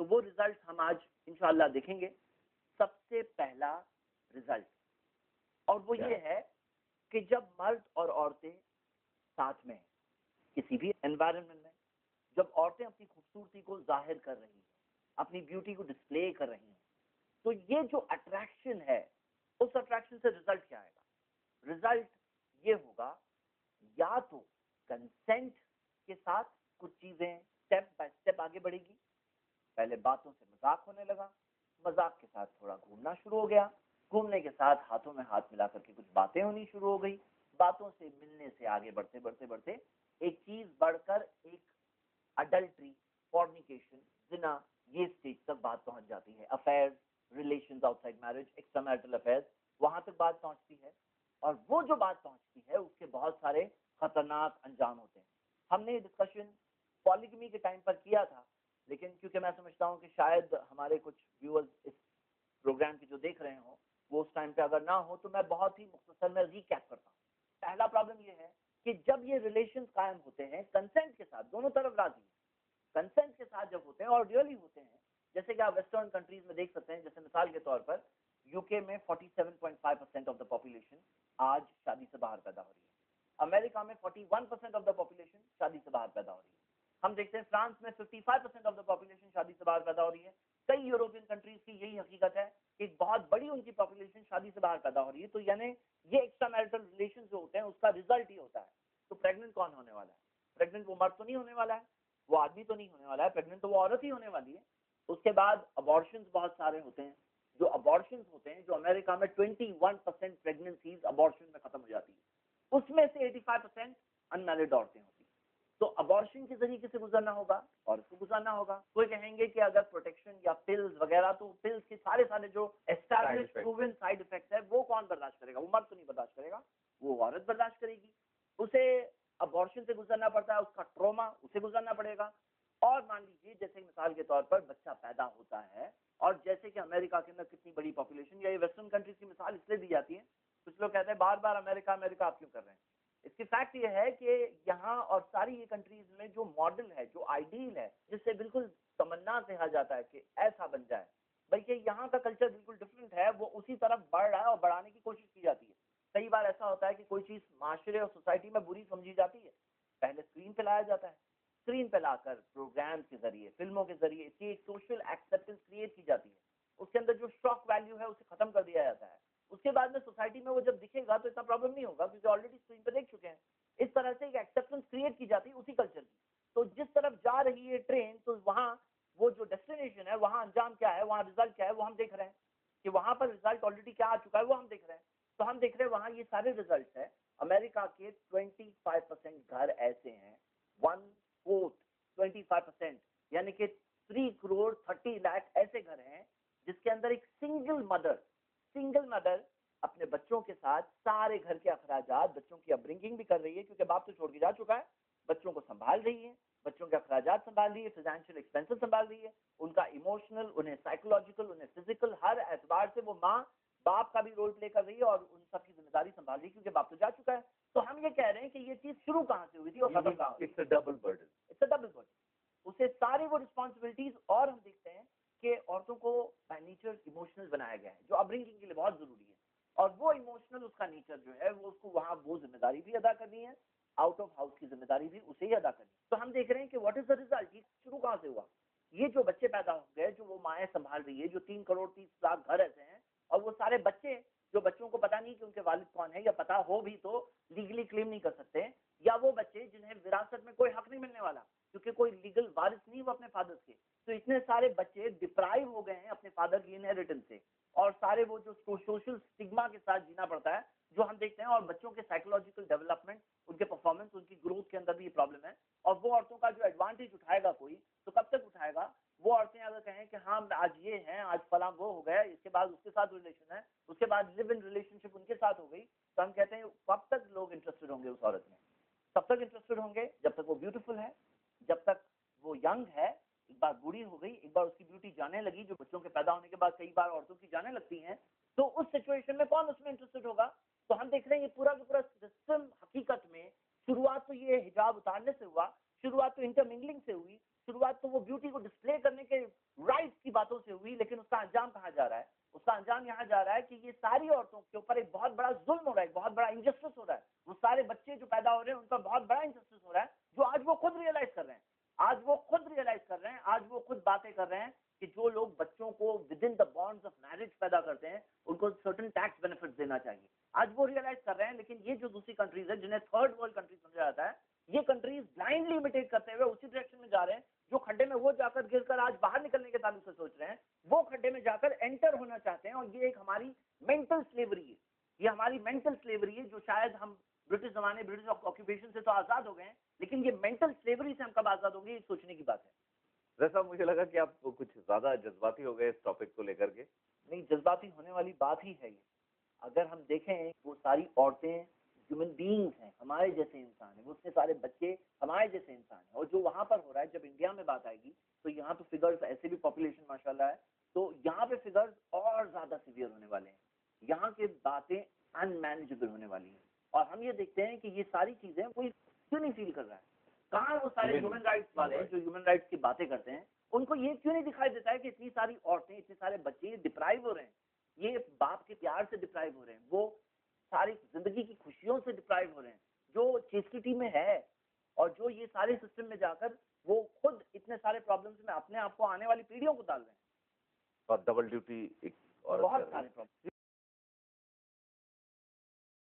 तो वो रिजल्ट हम आज इंशाल्लाह देखेंगे। सबसे पहला रिजल्ट, और वो ये है कि जब मर्द और औरतें साथ में हैं किसी भी एनवायरनमेंट में, जब औरतें अपनी खूबसूरती को जाहिर कर रही हैं, अपनी ब्यूटी को डिस्प्ले कर रही हैं, तो ये जो अट्रैक्शन है, उस अट्रैक्शन से रिजल्ट क्या आएगा? रिजल्ट ये होगा, या तो कंसेंट के साथ कुछ चीजें स्टेप बाय स्टेप आगे बढ़ेगी। पहले बातों से मजाक होने लगा, मजाक के साथ थोड़ा घूमना शुरू हो गया, घूमने के साथ हाथों में हाथ मिलाकर के कुछ बातें होनी शुरू हो गई, बातों से मिलने से आगे बढ़ते बढ़ते बढ़ते एक चीज बढ़कर एक अडल्ट्री, फॉर्निकेशन, जिना, ये स्टेज तक बात पहुंच जाती है। Affairs, relations outside marriage, extra marital affairs, वहां तक बात पहुंचती है। और वो जो बात पहुंचती है उसके बहुत सारे खतरनाक अंजाम होते हैं। हमने ये डिस्कशन पॉलीगमी के टाइम पर किया था, लेकिन क्योंकि मैं समझता हूं कि शायद हमारे कुछ व्यूअर्स इस प्रोग्राम की जो देख रहे हो वो उस टाइम पे अगर ना हो, तो मैं बहुत ही मुख्तसर में रिकैप करता हूँ। पहला प्रॉब्लम ये है कि जब ये रिलेशंस कायम होते हैं कंसेंट के साथ, दोनों तरफ राजी, कंसेंट के साथ जब होते हैं और रियली होते हैं, जैसे कि आप वेस्टर्न कंट्रीज में देख सकते हैं, जैसे मिसाल के तौर पर यूके में 47.5% ऑफ द पॉपुलेशन आज शादी से बाहर पैदा हो रही है। अमेरिका में 41% ऑफ द पॉपुलेशन शादी से बाहर पैदा हो रही है। हम देखते हैं फ्रांस में 55% ऑफ द पॉपुलेशन शादी से बाहर पैदा हो रही है। कई यूरोपियन कंट्रीज की यही हकीकत है कि एक बहुत बड़ी उनकी पॉपुलेशन शादी से बाहर पैदा हो रही है। तो यानी ये एक्स्ट्रा मैरिटल रिलेशन जो होते हैं उसका रिजल्ट ही होता है। तो प्रेग्नेंट कौन होने वाला है? प्रेग्नेंट वो मर्द तो नहीं होने वाला है, वो आदमी तो नहीं होने वाला है, प्रेग्नेंट तो वो औरत ही होने वाली है। उसके बाद अबॉर्शंस बहुत सारे होते हैं। जो अबॉर्शंस होते हैं, जो अमेरिका में 21% प्रेगनेंसीज अबॉर्शन में खत्म हो जाती है, उसमें से 85% अनमैरिड औरतें होती हैं। तो अबॉर्शन के तरीके से गुजरना होगा और इसको गुजरना होगा। कोई कहेंगे कि अगर प्रोटेक्शन या पिल्स वगैरह, तो पिल्स के सारे सारे जो एस्टैब्लिश प्रूवन साइड इफेक्ट्स है वो कौन बर्दाश्त करेगा? वो मर्द तो नहीं बर्दाश्त करेगा, वो औरत बर्दाश्त करेगी। उसे अबॉर्शन से गुजरना पड़ता है, उसका ट्रॉमा उसे गुजरना पड़ेगा। और मान लीजिए जैसे मिसाल के तौर पर बच्चा पैदा होता है, और जैसे कि अमेरिका के अंदर कितनी बड़ी पॉपुलेशन, या ये वेस्टर्न कंट्रीज की मिसाल इसलिए दी जाती है, कुछ लोग कहते हैं बार बार अमेरिका अमेरिका आप क्यों कर रहे हैं? इसकी फैक्ट ये है कि यहाँ और सारी ये कंट्रीज में जो मॉडल है, जो आइडियल है, जिससे बिल्कुल तमन्ना कहा जाता है कि ऐसा बन जाए, बल्कि यहाँ का कल्चर बिल्कुल डिफरेंट है, वो उसी तरफ बढ़ रहा है और बढ़ाने की कोशिश की जाती है। कई बार ऐसा होता है कि कोई चीज माशरे और सोसाइटी में बुरी समझी जाती है, पहले स्क्रीन पे लाया जाता है, स्क्रीन पे लाकर प्रोग्राम्स के जरिए, फिल्मों के जरिए इसकी एक सोशल एक्सेप्टेंस क्रिएट की जाती है। उसके अंदर जो शॉक वैल्यू है उसे खत्म कर दिया जाता है। उसके बाद में सोसाइटी में वो जब दिखेगा तो इतना प्रॉब्लम नहीं होगा, क्योंकि ऑलरेडी स्क्रीन पे देख चुके हैं। इस तरह से एक एक्सेप्टेंस क्रिएट की जाती है उसी कल्चर की। तो जिस तरफ जा रही है ट्रेन, तो वहां वो जो डेस्टिनेशन है, वहां अंजाम क्या है, वहां रिजल्ट क्या है, वो हम देख रहे हैं कि वहां पर रिजल्ट ऑलरेडी क्या आ चुका है, वो हम देख रहे हैं। तो हम देख रहे हैं वहां ये सारे रिजल्ट है। अमेरिका के 25% घर ऐसे हैं, 1/4, 25%, यानी कि 3,30,00,000 ऐसे घर हैं जिसके अंदर एक सिंगल मदर अपने बच्चों के साथ सारे घर के अखराजात, बच्चों की अपब्रिंगिंग भी कर रही है, क्योंकि बाप तो छोड़ के जा चुका है, बच्चों को संभाल रही है, बच्चों के अखराजात संभाल रही है, फाइनेंशियल एक्सपेंसेस संभाल रही है, उनका इमोशनल, उन्हें साइकोलॉजिकल, उन्हें फिजिकल, हर एतबार से वो माँ बाप का भी रोल प्ले कर रही है और उन सबकी जिम्मेदारी संभाल रही है, क्योंकि बाप तो जा चुका है। तो हम ये कह रहे हैं कि ये चीज शुरू कहां से हुई थी और खत्म कहां हुई? It's a double burden. उसे सारी वो रिस्पॉन्सिबिलिटीज, और हम देखते हैं कि औरतों को बाय नेचर इमोशनल बनाया गया है, जो अपब्रिंगिंग के लिए बहुत जरूरी है। और वो इमोशनल, उसका नेचर जो है, वो उसको वहां वो जिम्मेदारी भी अदा करनी है, आउट ऑफ हाउस की जिम्मेदारी भी उसे ही अदा करनी है। तो हम देख रहे हैं कि व्हाट इज द रिजल्ट, ये शुरू कहां से हुआ? ये जो बच्चे पैदा हो गए, जो वो माएँ संभाल रही है, जो 3,30,00,000 घर ऐसे हैं, और वो सारे बच्चे, जो बच्चों को पता नहीं कि उनके वालिद कौन है, या पता हो भी तो लीगली क्लेम नहीं कर सकते, या वो बच्चे जिन्हें विरासत में कोई हक नहीं मिलने वाला, क्योंकि कोई लीगल वारिस नहीं वो अपने फादर के। तो इतने सारे बच्चे डिप्राइव हो गए हैं अपने फादर की इनहेरिटेंस से, और सारे वो जो सोशल स्टिग्मा के साथ जीना पड़ता है, जो हम देखते हैं। और बच्चों के साइकोलॉजिकल डेवलपमेंट, उनके परफॉर्मेंस, उनकी ग्रोथ के अंदर भी ये प्रॉब्लम है। और वो औरतों का जो एडवांटेज उठाएगा कोई, तो कब तक उठाएगा? वो औरतें अगर कहें कि हाँ आज ये हैं, आज फला वो हो गया, इसके बाद उसके साथ रिलेशन है, उसके बाद लिव इन रिलेशनशिप उनके साथ हो गई, तो हम कहते हैं कब तक लोग इंटरेस्टेड होंगे उस औरत में? तब तक इंटरेस्टेड होंगे जब तक वो ब्यूटीफुल है, जब तक वो यंग है। एक बार बूढ़ी हो गई, एक बार उसकी ब्यूटी जाने लगी, जो बच्चों के पैदा होने के बाद कई बार औरतों की जाने लगती हैं, तो उस सिचुएशन में कौन उसमें इंटरेस्टेड होगा? तो हम देख रहे हैं ये पूरा का पूरा सिस्टम हकीकत में, शुरुआत तो ये हिजाब उतारने से हुआ, शुरुआत तो इंटरमिंगलिंग से हुई, शुरुआत तो वो ब्यूटी को डिस्प्ले करने के अंजाम कहाँ जा रहा है? उसका अंजाम यहाँ जा रहा है कि ये सारी औरतों के ऊपर एक बहुत बड़ा जुल्म हो रहा है, एक बहुत बड़ा इंजस्टिस हो रहा है। वो सारे बच्चे जो पैदा हो रहे हैं उन पर बहुत बड़ा इंजस्टिस हो रहा है, जो आज वो खुद रियलाइज कर रहे हैं। आज वो खुद रियलाइज कर रहे हैं, आज वो खुद बातें कर रहे हैं कि जो लोग बच्चों को with in the bonds of marriage पैदा करते हैं उनको सर्टेन टैक्स बेनिफिट देना चाहिए। आज वो रियलाइज कर रहे हैं। लेकिन ये जो दूसरी कंट्रीज है जिन्हें थर्ड वर्ल्ड कंट्रीज समझा जाता है, ये कंट्रीज ब्लाइंडली इमिटेट करते हुए उसी डायरेक्शन में जा रहे हैं। जो खड्डे में वो जाकर गिरकर आज बाहर निकलने के ताल्लुक से सोच रहे हैं, वो खड्डे में जाकर एंटर होना चाहते हैं। और ये एक हमारी मेंटल स्लेवरी है, ये हमारी मेंटल स्लेवरी है, जो शायद हम ब्रिटिश जमाने, ब्रिटिश ऑक्यूपेशन से तो आजाद हो गए हैं, लेकिन ये मेंटल स्लेवरी से हम कब आजाद होंगे, ये सोचने की बात है। वैसा मुझे लगा कि आप कुछ ज्यादा जज्बाती हो गए इस टॉपिक को लेकर के। नहीं, जज्बाती होने वाली बात ही है ये। अगर हम देखें, वो सारी औरतें ह्यूमन बीइंग्स हैं, हमारे जैसे इंसान हैं, वो उतने सारे बच्चे हमारे जैसे इंसान हैं। और जो वहां पर हो रहा है, जब इंडिया में बात आएगी तो यहाँ तो फिगर्स, ऐसे भी पॉपुलेशन माशाल्लाह है, तो यहाँ पे फिगर्स और ज्यादा सीवियर होने वाले हैं। यहाँ की बातें अनमैनेजेबल होने वाली हैं। और हम ये देखते हैं कि ये सारी चीजें कोई क्यों नहीं फील कर रहा है। कहाँ वो सारे ह्यूमन राइट्स वाले हैं जो ह्यूमन राइट्स की बातें करते हैं, उनको ये क्यों नहीं दिखाई देता है कि इतनी सारी औरतें, इतने सारे बच्चे डिप्राइव हो रहे हैं, ये बाप के प्यार से डिप्राइव हो रहे हैं, वो सारी जिंदगी की खुशियों से डिप्राइव हो रहे हैं, जो चेस्टिटी में है, और जो ये सारे सिस्टम में जाकर वो खुद इतने सारे प्रॉब्लम्स में अपने आप को, आने वाली पीढ़ियों को डाल रहे हैं। और डबल ड्यूटी एक और बहुत सारे प्रॉब्लम।